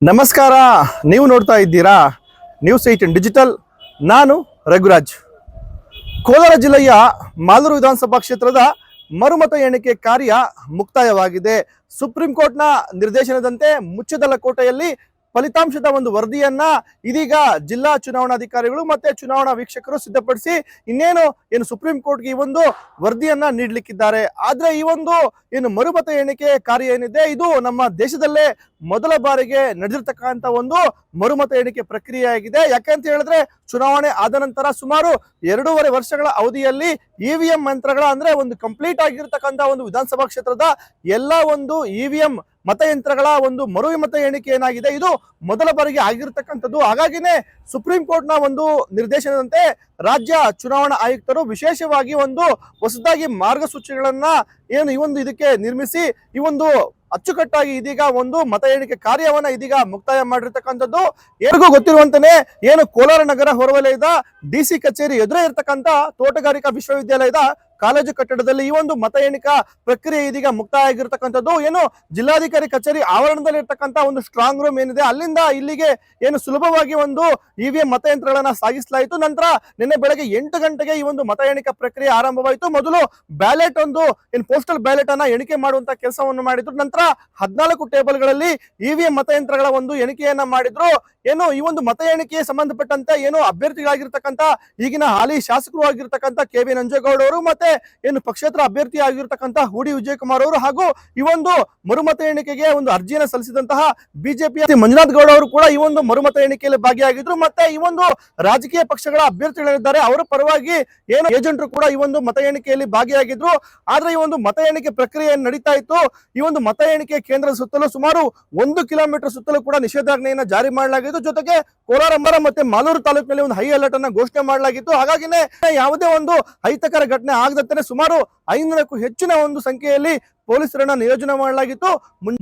ನಮಸ್ಕಾರ. ನೀವು ನೋಡ್ತಾ ಇದ್ದೀರಾ ನ್ಯೂಸ್ 18 ಡಿಜಿಟಲ್. ನಾನು ರಘುರಾಜ್. ಕೋಲಾರ ಜಿಲ್ಲೆಯ ಮಾಲೂರು ವಿಧಾನಸಭಾ ಕ್ಷೇತ್ರದ ಮರುಮತ ಎಣಿಕೆ ಕಾರ್ಯ ಮುಕ್ತಾಯವಾಗಿದೆ. ಸುಪ್ರೀಂ ಕೋರ್ಟ್ನ ನಿರ್ದೇಶನದಂತೆ ಮುಚ್ಚದ ಲಕೋಟೆಯಲ್ಲಿ ಫಲಿತಾಂಶದ ಒಂದು ವರದಿಯನ್ನ ಇದೀಗ ಜಿಲ್ಲಾ ಚುನಾವಣಾಧಿಕಾರಿಗಳು ಮತ್ತೆ ಚುನಾವಣಾ ವೀಕ್ಷಕರು ಸಿದ್ಧಪಡಿಸಿ ಇನ್ನೇನು ಸುಪ್ರೀಂ ಕೋರ್ಟ್ಗೆ ಈ ಒಂದು ವರದಿಯನ್ನ ನೀಡಲಿಕ್ಕಿದ್ದಾರೆ. ಆದ್ರೆ ಈ ಒಂದು ಮರುಮತ ಎಣಿಕೆ ಕಾರ್ಯ ಏನಿದೆ ಇದು ನಮ್ಮ ದೇಶದಲ್ಲೇ ಮೊದಲ ಬಾರಿಗೆ ನಡೆದಿರ್ತಕ್ಕಂಥ ಒಂದು ಮರುಮತ ಎಣಿಕೆ ಪ್ರಕ್ರಿಯೆ ಆಗಿದೆ. ಯಾಕೆಂತ ಹೇಳಿದ್ರೆ ಚುನಾವಣೆ ಆದ ನಂತರ ಸುಮಾರು 2.5 ವರ್ಷಗಳ ಅವಧಿಯಲ್ಲಿ ಇವಿಎಂ ಯಂತ್ರಗಳ ಅಂದ್ರೆ ಒಂದು ಕಂಪ್ಲೀಟ್ ಆಗಿರ್ತಕ್ಕಂಥ ಒಂದು ವಿಧಾನಸಭಾ ಕ್ಷೇತ್ರದ ಎಲ್ಲ ಒಂದು ಇವಿಎಂ ಮತಯಂತ್ರಗಳ ಒಂದು ಮತ ಎಣಿಕೆ ಏನಾಗಿದೆ ಇದು ಮೊದಲ ಬಾರಿಗೆ ಆಗಿರ್ತಕ್ಕಂಥದ್ದು. ಹಾಗಾಗಿನೇ ಸುಪ್ರೀಂ ಕೋರ್ಟ್ನ ಒಂದು ನಿರ್ದೇಶನದಂತೆ ರಾಜ್ಯ ಚುನಾವಣಾ ಆಯುಕ್ತರು ವಿಶೇಷವಾಗಿ ಒಂದು ಹೊಸದಾಗಿ ಮಾರ್ಗಸೂಚಿಗಳನ್ನ ಈ ಒಂದು ಇದಕ್ಕೆ ನಿರ್ಮಿಸಿ ಈ ಒಂದು ಅಚ್ಚುಕಟ್ಟಾಗಿ ಇದೀಗ ಒಂದು ಮತ ಎಣಿಕೆ ಕಾರ್ಯವನ್ನ ಇದೀಗ ಮುಕ್ತಾಯ ಮಾಡಿರ್ತಕ್ಕಂಥದ್ದು. ಎಲ್ಲರಿಗೂ ಗೊತ್ತಿರುವಂತಾನೆ ಕೋಲಾರ ನಗರ ಹೊರವಲಯದ ಡಿಸಿ ಕಚೇರಿ ಎದುರೇ ಇರ್ತಕ್ಕಂಥ ತೋಟಗಾರಿಕಾ ವಿಶ್ವವಿದ್ಯಾಲಯದ ಕಾಲೇಜು ಕಟ್ಟಡದಲ್ಲಿ ಈ ಒಂದು ಮತ ಎಣಿಕಾ ಪ್ರಕ್ರಿಯೆ ಇದೀಗ ಮುಕ್ತಾಯ ಆಗಿರ್ತಕ್ಕಂಥದ್ದು. ಜಿಲ್ಲಾಧಿಕಾರಿ ಕಚೇರಿ ಆವರಣದಲ್ಲಿ ಇರ್ತಕ್ಕಂಥ ಒಂದು ಸ್ಟ್ರಾಂಗ್ ರೂಮ್ ಏನಿದೆ ಅಲ್ಲಿಂದ ಇಲ್ಲಿಗೆ ಸುಲಭವಾಗಿ ಒಂದು ಇವಿಎಂ ಮತಯಂತ್ರಗಳನ್ನ ಸಾಗಿಸಲಾಯಿತು. ನಂತರ ನಿನ್ನೆ ಬೆಳಗ್ಗೆ 8 ಗಂಟೆಗೆ ಈ ಒಂದು ಮತ ಎಣಿಕಾ ಪ್ರಕ್ರಿಯೆ ಆರಂಭವಾಯಿತು. ಮೊದಲು ಬ್ಯಾಲೆಟ್ ಒಂದು ಪೋಸ್ಟಲ್ ಬ್ಯಾಲೆಟ್ ಅನ್ನ ಎಣಿಕೆ ಮಾಡುವಂತ ಕೆಲಸವನ್ನು ಮಾಡಿದ್ರು. ನಂತರ 14 ಟೇಬಲ್ಗಳಲ್ಲಿ ಇವಿಎಂ ಮತಯಂತ್ರಗಳ ಒಂದು ಎಣಿಕೆಯನ್ನ ಮಾಡಿದ್ರು. ಈ ಒಂದು ಮತ ಎಣಿಕೆಗೆ ಸಂಬಂಧಪಟ್ಟಂತೆ ಅಭ್ಯರ್ಥಿಗಳಾಗಿರ್ತಕ್ಕಂಥ ಈಗಿನ ಹಾಲಿ ಶಾಸಕರು ಆಗಿರ್ತಕ್ಕಂಥ ಕೆ.ವಿ. ನಂಜೇಗೌಡ ಅವರು ಮತ್ತೆ ಪಕ್ಷೇತರ ಅಭ್ಯರ್ಥಿ ಆಗಿರ್ತಕ್ಕಂಥ ಹೂಡಿ ವಿಜಯಕುಮಾರ್ ಅವರು ಹಾಗೂ ಈ ಒಂದು ಮರುಮತ ಎಣಿಕೆಗೆ ಒಂದು ಅರ್ಜಿಯನ್ನು ಸಲ್ಲಿಸಿದಂತಹ ಬಿಜೆಪಿ ಮಂಜುನಾಥ್ ಗೌಡ ಅವರು ಕೂಡ ಈ ಒಂದು ಮರುಮತ ಎಣಿಕೆಯಲ್ಲಿ ಭಾಗಿಯಾಗಿದ್ರು. ಮತ್ತೆ ಈ ಒಂದು ರಾಜಕೀಯ ಪಕ್ಷಗಳ ಅಭ್ಯರ್ಥಿಗಳಿದ್ದಾರೆ ಅವರ ಪರವಾಗಿ ಏಜೆಂಟರು ಕೂಡ ಈ ಒಂದು ಮತ ಎಣಿಕೆಯಲ್ಲಿ ಭಾಗಿಯಾಗಿದ್ರು. ಆದ್ರೆ ಈ ಒಂದು ಮತ ಎಣಿಕೆ ಪ್ರಕ್ರಿಯೆ ನಡೀತಾ ಇತ್ತು. ಈ ಒಂದು ಮತ ಎಣಿಕೆ ಕೇಂದ್ರದ ಸುತ್ತಲೂ ಸುಮಾರು 1 ಕಿಲೋಮೀಟರ್ ಸುತ್ತಲೂ ಕೂಡ ನಿಷೇಧಾಜ್ಞೆಯನ್ನು ಜಾರಿ ಮಾಡಲಾಗಿತ್ತು. ಜೊತೆಗೆ ಕೋಲಾರ ಮತ್ತೆ ಮಾಲೂರು ತಾಲೂಕಿನಲ್ಲಿ ಒಂದು ಹೈ ಅಲರ್ಟ್ ಅನ್ನ ಘೋಷಣೆ ಮಾಡಲಾಗಿತ್ತು. ಹಾಗಾಗಿನೇ ಯಾವುದೇ ಒಂದು ಅಹಿತಕರ ಘಟನೆ ಆಗದಂತೆ ಸುಮಾರು 500ಕ್ಕೂ ಹೆಚ್ಚಿನ ಒಂದು ಸಂಖ್ಯೆಯಲ್ಲಿ ಪೊಲೀಸರನ್ನ ನಿಯೋಜನೆ ಮಾಡಲಾಗಿತ್ತು.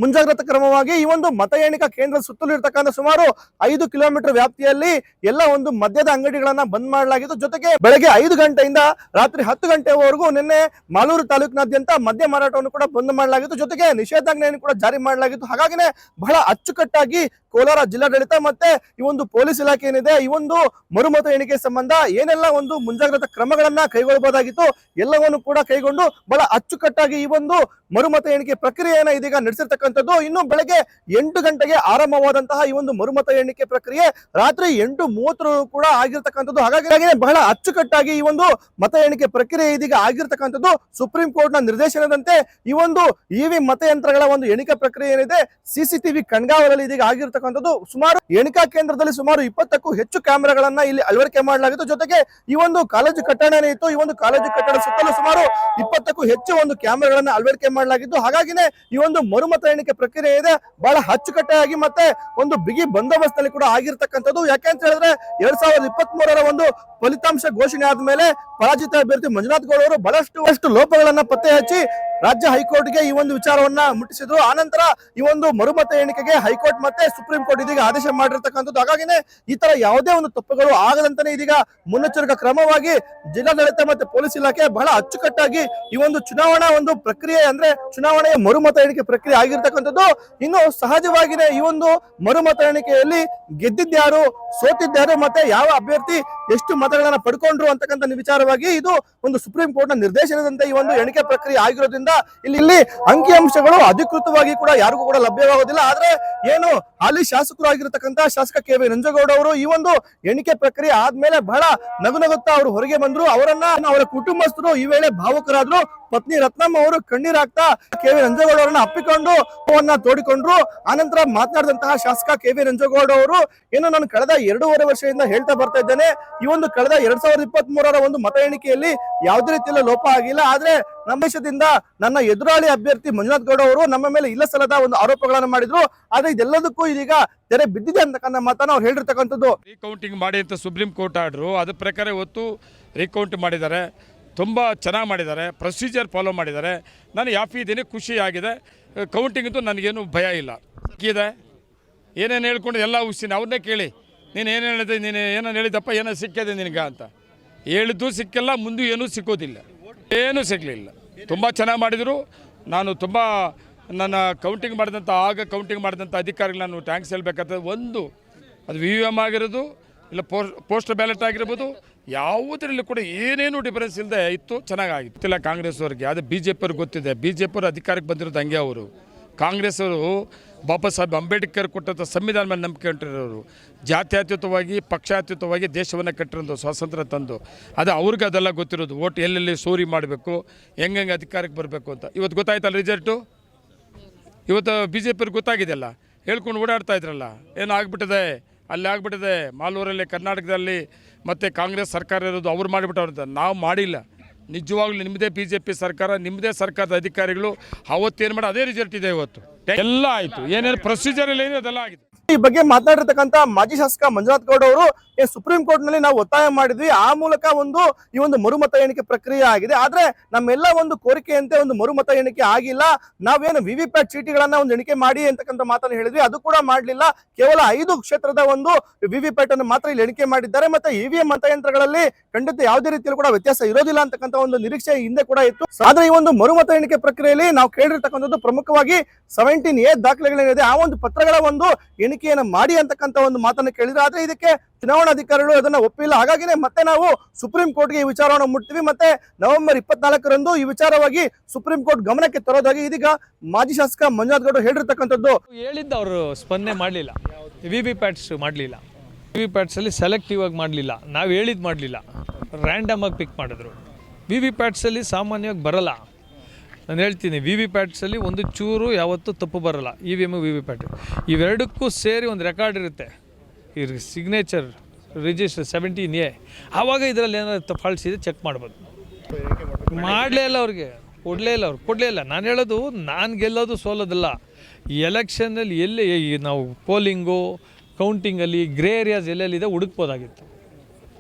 ಮುಂಜಾಗ್ರತಾ ಕ್ರಮವಾಗಿ ಈ ಒಂದು ಮತ ಎಣಿಕಾ ಕೇಂದ್ರದ ಸುತ್ತಲೂ ಇರ್ತಕ್ಕಂಥ ಸುಮಾರು 5 ಕಿಲೋಮೀಟರ್ ವ್ಯಾಪ್ತಿಯಲ್ಲಿ ಎಲ್ಲ ಒಂದು ಮದ್ಯದ ಅಂಗಡಿಗಳನ್ನ ಬಂದ್ ಮಾಡಲಾಗಿತ್ತು. ಜೊತೆಗೆ ಬೆಳಗ್ಗೆ 5 ಗಂಟೆಯಿಂದ ರಾತ್ರಿ 10 ಗಂಟೆವರೆಗೂ ನಿನ್ನೆ ಮಾಲೂರು ತಾಲೂಕಿನಾದ್ಯಂತ ಮದ್ಯ ಮಾರಾಟವನ್ನು ಕೂಡ ಬಂದ್ ಮಾಡಲಾಗಿತ್ತು. ಜೊತೆಗೆ ನಿಷೇಧಾಜ್ಞೆಯನ್ನು ಕೂಡ ಜಾರಿ ಮಾಡಲಾಗಿತ್ತು. ಹಾಗಾಗಿನೇ ಬಹಳ ಅಚ್ಚುಕಟ್ಟಾಗಿ ಕೋಲಾರ ಜಿಲ್ಲಾಡಳಿತ ಮತ್ತೆ ಈ ಒಂದು ಪೊಲೀಸ್ ಇಲಾಖೆ ಏನಿದೆ ಈ ಒಂದು ಮರುಮತ ಎಣಿಕೆ ಸಂಬಂಧ ಏನೆಲ್ಲ ಒಂದು ಮುಂಜಾಗ್ರತಾ ಕ್ರಮಗಳನ್ನ ಕೈಗೊಳ್ಳಬಹುದಾಗಿತ್ತು ಎಲ್ಲವನ್ನು ಕೂಡ ಕೈಗೊಂಡು ಬಹಳ ಅಚ್ಚುಕಟ್ಟಾಗಿ ಈ ಒಂದು ಮರುಮತ ಎಣಿಕೆ ಪ್ರಕ್ರಿಯೆಯನ್ನ ಇದೀಗ ನಡೆಸಿರ್ತಕ್ಕಂಥದ್ದು. ಇನ್ನು ಬೆಳಗ್ಗೆ 8 ಗಂಟೆಗೆ ಆರಂಭವಾದಂತಹ ಈ ಒಂದು ಮರುಮತ ಎಣಿಕೆ ಪ್ರಕ್ರಿಯೆ ರಾತ್ರಿ 8:30 ಕೂಡ ಆಗಿರ್ತಕ್ಕಂಥದ್ದು. ಹಾಗಾಗಿ ಬಹಳ ಅಚ್ಚುಕಟ್ಟಾಗಿ ಈ ಒಂದು ಮತ ಎಣಿಕೆ ಪ್ರಕ್ರಿಯೆ ಇದೀಗ ಆಗಿರ್ತಕ್ಕಂಥದ್ದು. ಸುಪ್ರೀಂ ಕೋರ್ಟ್ ನ ನಿರ್ದೇಶನದಂತೆ ಈ ಒಂದು ಇವಿ ಮತಯಂತ್ರಗಳ ಒಂದು ಎಣಿಕಾ ಪ್ರಕ್ರಿಯೆ ಏನಿದೆ ಸಿಸಿಟಿವಿ ಕಣ್ಗಾವಲಲ್ಲಿ ಇದೀಗ ಆಗಿರ್ತಕ್ಕಂಥದ್ದು. ಸುಮಾರು ಎಣಿಕಾ ಕೇಂದ್ರದಲ್ಲಿ ಸುಮಾರು 20ಕ್ಕೂ ಹೆಚ್ಚು ಕ್ಯಾಮೆರಾಗಳನ್ನ ಇಲ್ಲಿ ಅಳವಡಿಕೆ ಮಾಡಲಾಗಿತ್ತು. ಜೊತೆಗೆ ಈ ಒಂದು ಕಾಲೇಜು ಕಟ್ಟಡನೇ ಇತ್ತು. ಈ ಒಂದು ಕಾಲೇಜು ಕಟ್ಟಡ ಸುತ್ತಲೂ ಸುಮಾರು 20ಕ್ಕೂ ಹೆಚ್ಚು ಒಂದು ಕ್ಯಾಮೆರಾಗಳನ್ನ ಅಳವಡಿಕೆ ಮಾಡಲಾಗಿದ್ದು. ಹಾಗಾಗಿನೇ ಈ ಒಂದು ಮರುಮತ ಎಣಿಕೆ ಪ್ರಕ್ರಿಯೆ ಇದೆ ಬಹಳ ಅಚ್ಚುಕಟ್ಟಾಗಿ ಮತ್ತೆ ಒಂದು ಬಿಗಿ ಬಂದೋಬಸ್ತ್ ನಲ್ಲಿ ಕೂಡ ಆಗಿರ್ತಕ್ಕಂಥದ್ದು. ಯಾಕೆಂತ ಹೇಳಿದ್ರೆ 2023ರ ಒಂದು ಫಲಿತಾಂಶ ಘೋಷಣೆ ಆದ್ಮೇಲೆ ಪರಾಜಿತ ಅಭ್ಯರ್ಥಿ ಮಂಜುನಾಥ್ ಗೌಡ ಅವರು ಬಹಳಷ್ಟು ಲೋಪಗಳನ್ನ ಪತ್ತೆ ಹಚ್ಚಿ ರಾಜ್ಯ ಹೈಕೋರ್ಟ್ಗೆ ಈ ಒಂದು ವಿಚಾರವನ್ನ ಮುಟ್ಟಿಸಿದ್ರು. ಆನಂತರ ಈ ಒಂದು ಮರುಮತ ಎಣಿಕೆಗೆ ಹೈಕೋರ್ಟ್ ಮತ್ತೆ ಸುಪ್ರೀಂ ಕೋರ್ಟ್ ಇದೀಗ ಆದೇಶ ಮಾಡಿರ್ತಕ್ಕಂಥದ್ದು. ಹಾಗಾಗಿನೇ ಈ ತರ ಯಾವುದೇ ಒಂದು ತಪ್ಪುಗಳು ಆಗದಂತೆ ಇದೀಗ ಮುನ್ನೆಚ್ಚರಿಕಾ ಕ್ರಮವಾಗಿ ಜಿಲ್ಲಾಡಳಿತ ಮತ್ತೆ ಪೊಲೀಸ್ ಇಲಾಖೆ ಬಹಳ ಅಚ್ಚುಕಟ್ಟಾಗಿ ಈ ಒಂದು ಚುನಾವಣಾ ಒಂದು ಪ್ರಕ್ರಿಯೆ ಅಂದ್ರೆ ಚುನಾವಣೆಯ ಮರುಮತ ಎಣಿಕೆ ಪ್ರಕ್ರಿಯೆ ಆಗಿರ್ತಕ್ಕಂಥದ್ದು. ಇನ್ನು ಸಹಜವಾಗಿನೇ ಈ ಒಂದು ಮರುಮತ ಎಣಿಕೆಯಲ್ಲಿ ಗೆದ್ದಿದ್ಯಾರು ಸೋತಿದ್ಯಾರು ಮತ್ತೆ ಯಾವ ಅಭ್ಯರ್ಥಿ ಎಷ್ಟು ಮತಗಳನ್ನ ಪಡ್ಕೊಂಡ್ರು ಅಂತಕ್ಕಂಥ ವಿಚಾರವಾಗಿ ಇದು ಒಂದು ಸುಪ್ರೀಂ ಕೋರ್ಟ್ ನ ನಿರ್ದೇಶನದಂತೆ ಈ ಒಂದು ಎಣಿಕೆ ಪ್ರಕ್ರಿಯೆ ಆಗಿರೋದ್ರಿಂದ ಇಲ್ಲಿ ಅಂಕಿಅಂಶಗಳು ಅಧಿಕೃತವಾಗಿ ಕೂಡ ಯಾರಿಗೂ ಕೂಡ ಲಭ್ಯವಾಗೋದಿಲ್ಲ. ಆದ್ರೆ ಹಾಲಿ ಶಾಸಕರು ಆಗಿರತಕ್ಕಂತ ಶಾಸಕ ಕೆ.ವಿ. ನಂಜೇಗೌಡ ಅವರು ಈ ಒಂದು ಎಣಿಕೆ ಪ್ರಕ್ರಿಯೆ ಆದ್ಮೇಲೆ ಬಹಳ ನಗುನಗುತ್ತಾ ಅವರು ಹೊರಗೆ ಬಂದ್ರು. ಅವರ ಕುಟುಂಬಸ್ಥರು ಈ ವೇಳೆ ಭಾವುಕರಾದ್ರು. ಪತ್ನಿ ರತ್ನಮ್ಮ ಅವರು ಕಣ್ಣೀರಾಗ್ತಾ ಕೆ.ವಿ. ನಂಜೇಗೌಡ ಅವರನ್ನ ಅಪ್ಪಿಕೊಂಡು ತೋಡಿಕೊಂಡ್ರು. ಆನಂತರ ಮಾತನಾಡಿದಂತಹ ಶಾಸಕ ಕೆ.ವಿ. ನಂಜೇಗೌಡ ಅವರು ನಾನು ಕಳೆದ 2.5 ವರ್ಷದಿಂದ ಹೇಳ್ತಾ ಬರ್ತಾ ಇದ್ದೇನೆ ಈ ಒಂದು ಕಳೆದ 2023ರ ಒಂದು ಮತ ಎಣಿಕೆಯಲ್ಲಿ ಯಾವುದೇ ರೀತಿಯಲ್ಲಿ ಲೋಪ ಆಗಿಲ್ಲ. ಆದ್ರೆ ನಮ್ಮ ದೇಶದಿಂದ ನನ್ನ ಎದುರಾಳಿ ಅಭ್ಯರ್ಥಿ ಮಂಜುನಾಥ್ ಗೌಡ ಅವರು ನಮ್ಮ ಮೇಲೆ ಇಲ್ಲ ಸಲ್ಲದ ಒಂದು ಆರೋಪಗಳನ್ನು ಮಾಡಿದ್ರು. ಆದ್ರೆ ಇದೆಲ್ಲದಕ್ಕೂ ಇದೀಗ ತೆರೆ ಬಿದ್ದಿದೆ ಅಂತಕ್ಕಂಥ ಮಾತನ್ನ ಅವ್ರು ಹೇಳಿರ್ತಕ್ಕಂಥದ್ದು. ರೀಕೌಂಟಿಂಗ್ ಮಾಡಿ ಅಂತ ಸುಪ್ರೀಂ ಕೋರ್ಟ್ ಆರ್ಡರು ಅದ್ರ ಪ್ರಕಾರ ಇವತ್ತು ರೀಕೌಂಟ್ ಮಾಡಿದ್ದಾರೆ. ತುಂಬ ಚೆನ್ನಾಗಿ ಮಾಡಿದ್ದಾರೆ, ಪ್ರೊಸೀಜರ್ ಫಾಲೋ ಮಾಡಿದ್ದಾರೆ. ನಾನು ಹ್ಯಾಪಿ ಇದ್ದೀನಿ, ಖುಷಿಯಾಗಿದೆ. ಕೌಂಟಿಂಗಂತೂ ನನಗೇನು ಭಯ ಇಲ್ಲ. ಇದೆ ಏನೇನು ಹೇಳ್ಕೊಂಡು ಎಲ್ಲ ಹುಸ್ತೀನಿ ಅವ್ರನ್ನೇ ಕೇಳಿ ನೀನು ಏನೇನು ಹೇಳಿದೆ, ನೀನು ಏನೇನು ಹೇಳಿದಪ್ಪ, ಏನೋ ಸಿಕ್ಕಿದೆ ನಿನಗೆ ಅಂತ ಹೇಳಿದ್ದು ಸಿಕ್ಕಿಲ್ಲ, ಮುಂದೆ ಏನೂ ಸಿಕ್ಕೋದಿಲ್ಲ, ಏನೂ ಸಿಗಲಿಲ್ಲ. ತುಂಬ ಚೆನ್ನಾಗಿ ಮಾಡಿದರು. ನಾನು ತುಂಬ ನನ್ನ ಕೌಂಟಿಂಗ್ ಮಾಡಿದಂಥ ಅಧಿಕಾರಿಗಳು ನಾನು ಥ್ಯಾಂಕ್ಸ್ ಹೇಳಬೇಕಾದ್ರೆ, ಒಂದು ಅದು VVM ಆಗಿರೋದು ಇಲ್ಲ ಪೋಸ್ಟ್ ಬ್ಯಾಲೆಟ್ ಆಗಿರ್ಬೋದು, ಯಾವುದರಲ್ಲಿ ಕೂಡ ಏನೇನು ಡಿಫರೆನ್ಸ್ ಇಲ್ಲದೆ ಇತ್ತು, ಚೆನ್ನಾಗಿತ್ತು. ಇಲ್ಲ ಕಾಂಗ್ರೆಸ್ ಅವ್ರಿಗೆ, ಅದು BJP ಅವ್ರಿಗೆ ಗೊತ್ತಿದೆ. BJP ಅವರು ಅಧಿಕಾರಕ್ಕೆ ಬಂದಿರೋದು ಹಂಗೆ. ಅವರು ಕಾಂಗ್ರೆಸ್ ಅವರು ಬಾಬಾ ಸಾಹೇಬ್ ಅಂಬೇಡ್ಕರ್ ಕೊಟ್ಟಂಥ ಸಂವಿಧಾನ ಮೇಲೆ ನಂಬಿಕೆ ಇಟ್ಟಿರೋರು, ಜಾತ್ಯತೀತವಾಗಿ ಪಕ್ಷಾತೀತವಾಗಿ ದೇಶವನ್ನು ಕಟ್ಟಿರೋದು, ಸ್ವಾತಂತ್ರ್ಯ ತಂದು. ಅದು ಅವ್ರಿಗೆ ಅದೆಲ್ಲ ಗೊತ್ತಿರೋದು. ಓಟ್ ಎಲ್ಲೆಲ್ಲಿ ಸೋರಿ ಮಾಡಬೇಕು, ಹೆಂಗೆ ಅಧಿಕಾರಕ್ಕೆ ಬರಬೇಕು ಅಂತ. ಇವತ್ತು ಗೊತ್ತಾಯ್ತಲ್ಲ ರಿಸಲ್ಟು. ಇವತ್ತು BJP ಅವ್ರಿಗೆ ಗೊತ್ತಾಗಿದೆಯಲ್ಲ, ಹೇಳ್ಕೊಂಡು ಓಡಾಡ್ತಾ ಇದ್ರಲ್ಲ, ಏನು ಆಗ್ಬಿಟ್ಟಿದೆ, ಅಲ್ಲಿ ಆಗ್ಬಿಟ್ಟಿದೆ ಮಾಲೂರಲ್ಲಿ, ಕರ್ನಾಟಕದಲ್ಲಿ. ಮತ್ತು ಕಾಂಗ್ರೆಸ್ ಸರ್ಕಾರ ಇರೋದು ಅವ್ರು ಮಾಡಿಬಿಟ್ಟವ್ರಂತ. ನಾವು ಮಾಡಿಲ್ಲ. ನಿಜವಾಗ್ಲೂ ನಿಮ್ಮದೇ BJP ಸರ್ಕಾರ, ನಿಮ್ಮದೇ ಸರ್ಕಾರದ ಅಧಿಕಾರಿಗಳು ಅವತ್ತೇನು ಮಾಡಿ ಅದೇ ರಿಸಲ್ಟ್ ಇದೆ. ಇವತ್ತು ಎಲ್ಲ ಆಯಿತು, ಏನೇನು ಪ್ರೊಸೀಜರ್ ಇಲ್ಲ ಏನು ಅದೆಲ್ಲ ಆಗಿದೆ. ಈ ಬಗ್ಗೆ ಮಾತನಾಡಿರ್ತಕ್ಕಂಥ ಮಾಜಿ ಶಾಸಕ ಮಂಜುನಾಥ್ ಗೌಡ ಅವರು ಸುಪ್ರೀಂ ಕೋರ್ಟ್ ನಲ್ಲಿ ನಾವು ಒತ್ತಾಯ ಮಾಡಿದ್ವಿ, ಆ ಮೂಲಕ ಈ ಒಂದು ಮರುಮತ ಎಣಿಕೆ ಪ್ರಕ್ರಿಯೆ ಆಗಿದೆ. ಆದ್ರೆ ನಮ್ಮೆಲ್ಲ ಒಂದು ಕೋರಿಕೆಯಂತೆ ಒಂದು ಮರುಮತ ಎಣಿಕೆ ಆಗಿಲ್ಲ. ನಾವೇನು VVPAT ಚೀಟಿಗಳನ್ನ ಒಂದು ಎಣಿಕೆ ಮಾಡಿ ಅಂತಕ್ಕಂಥ ಮಾತನ್ನು ಹೇಳಿದ್ವಿ, ಅದು ಕೂಡ ಮಾಡಲಿಲ್ಲ. ಕೇವಲ 5 ಕ್ಷೇತ್ರದ ಒಂದು VVPAT ಅನ್ನು ಮಾತ್ರ ಇಲ್ಲಿ ಎಣಿಕೆ ಮಾಡಿದ್ದಾರೆ. ಮತ್ತೆ EVM ಮತಯಂತ್ರಗಳಲ್ಲಿ ಖಂಡಿತ ಯಾವುದೇ ರೀತಿಯಲ್ಲಿ ಕೂಡ ವ್ಯತ್ಯಾಸ ಇರೋದಿಲ್ಲ ಅಂತಕ್ಕಂಥ ಒಂದು ನಿರೀಕ್ಷೆ ಹಿಂದೆ ಕೂಡ ಇತ್ತು. ಆದ್ರೆ ಈ ಒಂದು ಮರುಮತ ಎಣಿಕೆ ಪ್ರಕ್ರಿಯೆಯಲ್ಲಿ ನಾವು ಕೇಳಿರ್ತಕ್ಕಂಥದ್ದು ಪ್ರಮುಖವಾಗಿ 17A ದಾಖಲೆಗಳೇನಿದೆ, ಆ ಒಂದು ಪತ್ರಗಳ ಒಂದು ಎಣಿಕೆಯನ್ನು ಮಾಡಿ ಅಂತಕ್ಕಂಥ ಒಂದು ಮಾತನ್ನು ಕೇಳಿದ್ರೆ, ಆದ್ರೆ ಇದಕ್ಕೆ ಚುನಾವಣಾಧಿಕಾರಿಗಳು ಅದನ್ನ ಒಪ್ಪಿಲ್ಲ. ಹಾಗಾಗಿನೇ ಮತ್ತೆ ನಾವು ಸುಪ್ರೀಂ ಕೋರ್ಟ್ಗೆ ಈ ವಿಚಾರವನ್ನು ಮುಟ್ತೀವಿ. ಮತ್ತೆ ನವೆಂಬರ್ 24ರಂದು ಈ ವಿಚಾರವಾಗಿ ಸುಪ್ರೀಂ ಕೋರ್ಟ್ ಗಮನಕ್ಕೆ ತರೋದಾಗಿ ಇದೀಗ ಮಾಜಿ ಶಾಸಕ ಮಂಜುನಾಥ್ ಗೌಡ ಹೇಳಿರ್ತಕ್ಕಂಥದ್ದು. ಹೇಳಿದ್ದ ಅವರು ಸ್ಪಂದನೆ ಮಾಡಲಿಲ್ಲ, VVPATs ಮಾಡಲಿಲ್ಲ, VVPATs ಅಲ್ಲಿ ಸೆಲೆಕ್ಟಿವ್ ಆಗಿ ಮಾಡಲಿಲ್ಲ, ನಾವು ಹೇಳಿದ್ ಮಾಡಲಿಲ್ಲ, ರ್ಯಾಂಡಮ್ ಆಗಿ ಪಿಕ್ ಮಾಡಿದ್ರು. VVPATs ಅಲ್ಲಿ ಸಾಮಾನ್ಯವಾಗಿ ಬರಲ್ಲ. ನಾನು ಹೇಳ್ತೀನಿ, VVPATs ಅಲ್ಲಿ ಒಂದು ಚೂರು ಯಾವತ್ತೂ ತಪ್ಪು ಬರಲ್ಲ. EVM VVPAT ಇವೆರಡಕ್ಕೂ ಸೇರಿ ಒಂದು ರೆಕಾರ್ಡ್ ಇರುತ್ತೆ, ಈ ಸಿಗ್ನೇಚರ್ ರಿಜಿಸ್ಟರ್ 17A. ಆವಾಗ ಇದರಲ್ಲಿ ಏನಾದ್ರು ಫಾಲ್ಟ್ಸ್ ಇದೆ ಚೆಕ್ ಮಾಡ್ಬೋದು. ಮಾಡಲೇ ಇಲ್ಲ, ಅವ್ರಿಗೆ ಕೊಡಲೇ ಇಲ್ಲ, ಅವ್ರು ಕೊಡಲೇ ಇಲ್ಲ. ನಾನು ಹೇಳೋದು, ನಾನು ಗೆಲ್ಲೋದು ಸೋಲೋದಲ್ಲ. ಈ ಎಲೆಕ್ಷನ್ನಲ್ಲಿ ಎಲ್ಲಿ ನಾವು ಪೋಲಿಂಗು ಕೌಂಟಿಂಗಲ್ಲಿ ಗ್ರೇ ಏರಿಯಾಸ್ ಎಲ್ಲೆಲ್ಲಿದೆ ಹುಡುಕ್ಬೋದಾಗಿತ್ತು.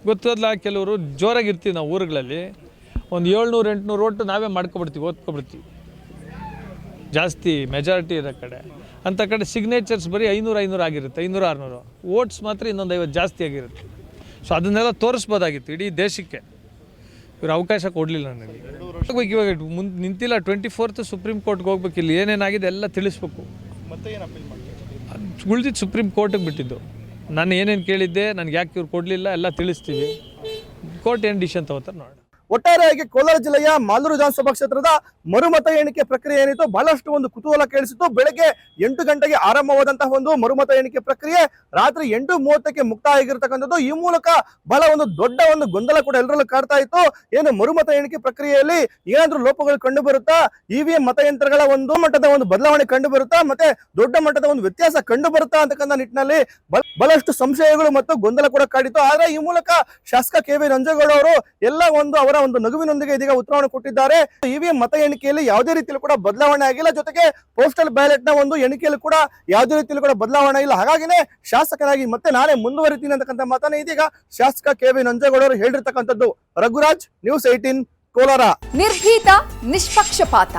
ಗೊತ್ತಲ್ಲ, ಕೆಲವರು ಜೋರಾಗಿರ್ತೀವಿ ನಾವು ಊರುಗಳಲ್ಲಿ, ಒಂದು 700-800 ಓಟು ನಾವೇ ಓದ್ಕೊಬಿಡ್ತೀವಿ. ಜಾಸ್ತಿ ಮೆಜಾರಿಟಿ ಇರೋ ಕಡೆ, ಅಂಥ ಕಡೆ ಸಿಗ್ನೇಚರ್ಸ್ ಬರೀ 500 ಆಗಿರುತ್ತೆ, 500-600 ಓಟ್ಸ್ ಮಾತ್ರ ಇನ್ನೊಂದು 50 ಜಾಸ್ತಿ ಆಗಿರುತ್ತೆ. ಸೊ ಅದನ್ನೆಲ್ಲ ತೋರಿಸ್ಬೋದಾಗಿತ್ತು ಇಡೀ ದೇಶಕ್ಕೆ. ಇವರು ಅವಕಾಶ ಕೊಡಲಿಲ್ಲ ನನಗೆ. ಇವಾಗ ನಿಂತಿಲ್ಲ, 24th ಸುಪ್ರೀಂ ಕೋರ್ಟ್ಗೆ ಹೋಗ್ಬೇಕು. ಇಲ್ಲಿ ಏನೇನಾಗಿದೆ ಎಲ್ಲ ತಿಳಿಸ್ಬೇಕು. ಉಳಿದಿದ್ದು ಸುಪ್ರೀಂ ಕೋರ್ಟಿಗೆ ಬಿಟ್ಟಿದ್ದು. ನಾನು ಏನೇನು ಕೇಳಿದ್ದೆ, ನನಗೆ ಯಾಕೆ ಇವ್ರು ಕೊಡಲಿಲ್ಲ ಎಲ್ಲ ತಿಳಿಸ್ತೀವಿ. ಕೋರ್ಟ್ ಏನು ಡಿಸಿಷನ್ ತಗೋತಾರೆ ನೋಡೋಣ. ಒಟ್ಟಾರೆಯಾಗಿ ಕೋಲಾರ ಜಿಲ್ಲೆಯ ಮಾಲೂರು ವಿಧಾನಸಭಾ ಕ್ಷೇತ್ರದ ಮರುಮತ ಎಣಿಕೆ ಪ್ರಕ್ರಿಯೆ ಏನಿತ್ತು, ಬಹಳಷ್ಟು ಒಂದು ಕುತೂಹಲ ಕೇಳಿಸಿತ್ತು. ಬೆಳಗ್ಗೆ 8 ಗಂಟೆಗೆ ಆರಂಭವಾದಂತಹ ಒಂದು ಮರುಮತ ಎಣಿಕೆ ಪ್ರಕ್ರಿಯೆ ರಾತ್ರಿ 8:30ಕ್ಕೆ ಮುಕ್ತಾಯ ಆಗಿರ್ತಕ್ಕಂಥದ್ದು. ಈ ಮೂಲಕ ಬಹಳ ಒಂದು ದೊಡ್ಡ ಒಂದು ಗೊಂದಲ ಕೂಡ ಎಲ್ಲರಲ್ಲೂ ಕಾಡ್ತಾ ಇತ್ತು. ಏನು ಮರುಮತ ಎಣಿಕೆ ಪ್ರಕ್ರಿಯೆಯಲ್ಲಿ ಏನಾದ್ರೂ ಲೋಪಗಳು ಕಂಡು ಬರುತ್ತಾ, EVM ಮತಯಂತ್ರಗಳ ಒಂದು ಮಟ್ಟದ ಒಂದು ಬದಲಾವಣೆ ಕಂಡು ಬರುತ್ತಾ, ಮತ್ತೆ ದೊಡ್ಡ ಮಟ್ಟದ ಒಂದು ವ್ಯತ್ಯಾಸ ಕಂಡು ಬರುತ್ತಾ ಅಂತಕ್ಕಂಥ ನಿಟ್ಟಿನಲ್ಲಿ ಬಹಳಷ್ಟು ಸಂಶಯಗಳು ಮತ್ತು ಗೊಂದಲ ಕೂಡ ಕಾಡಿತ್ತು. ಆದ್ರೆ ಈ ಮೂಲಕ ಶಾಸಕ KV ನಂಜೇಗೌಡ ಅವರು ಎಲ್ಲ ಅವರ ಒಂದು ನಗುವಿನೊಂದಿಗೆ ಇದೀಗ ಉತ್ತರವನ್ನು ಕೊಟ್ಟಿದ್ದಾರೆ. EVM ಮತ ಎಣಿಕೆಯಲ್ಲಿ ಯಾವುದೇ ರೀತಿಯಲ್ಲಿ ಕೂಡ ಬದಲಾವಣೆ ಆಗಿಲ್ಲ, ಜೊತೆಗೆ ಪೋಸ್ಟಲ್ ಬ್ಯಾಲೆಟ್ ನ ಒಂದು ಎಣಿಕೆಯಲ್ಲಿ ಕೂಡ ಯಾವುದೇ ರೀತಿಯಲ್ಲಿ ಕೂಡ ಬದಲಾವಣೆ ಇಲ್ಲ. ಹಾಗಾಗಿನೇ ಶಾಸಕನಾಗಿ ಮತ್ತೆ ನಾನೇ ಮುಂದುವರಿತೀನಿ ಅಂತಕ್ಕಂಥ ಮಾತನ್ನ ಇದೀಗ ಶಾಸಕ KV ನಂಜೇಗೌಡ ಅವರು ಹೇಳಿರ್ತಕ್ಕಂಥದ್ದು. ರಘುರಾಜ್, ನ್ಯೂಸ್ 18 ಕೋಲಾರ. ನಿರ್ಭೀತ, ನಿಷ್ಪಕ್ಷಪಾತ,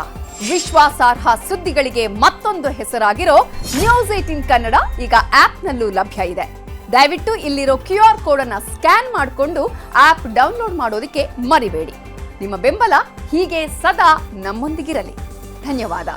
ವಿಶ್ವಾಸಾರ್ಹ ಸುದ್ದಿಗಳಿಗೆ ಮತ್ತೊಂದು ಹೆಸರಾಗಿರೋ ನ್ಯೂಸ್ 18 ಕನ್ನಡ ಈಗ ಆಪ್ನಲ್ಲೂ ಲಭ್ಯ ಇದೆ. ದಯವಿಟ್ಟು ಇಲ್ಲಿರೋ QR ಕೋಡ್ ಅನ್ನ ಸ್ಕ್ಯಾನ್ ಮಾಡಿಕೊಂಡು ಆಪ್ ಡೌನ್ಲೋಡ್ ಮಾಡೋದಕ್ಕೆ ಮರಿಬೇಡಿ. ನಿಮ್ಮ ಬೆಂಬಲ ಹೀಗೆ ಸದಾ ನಮ್ಮೊಂದಿಗಿರಲಿ. ಧನ್ಯವಾದ.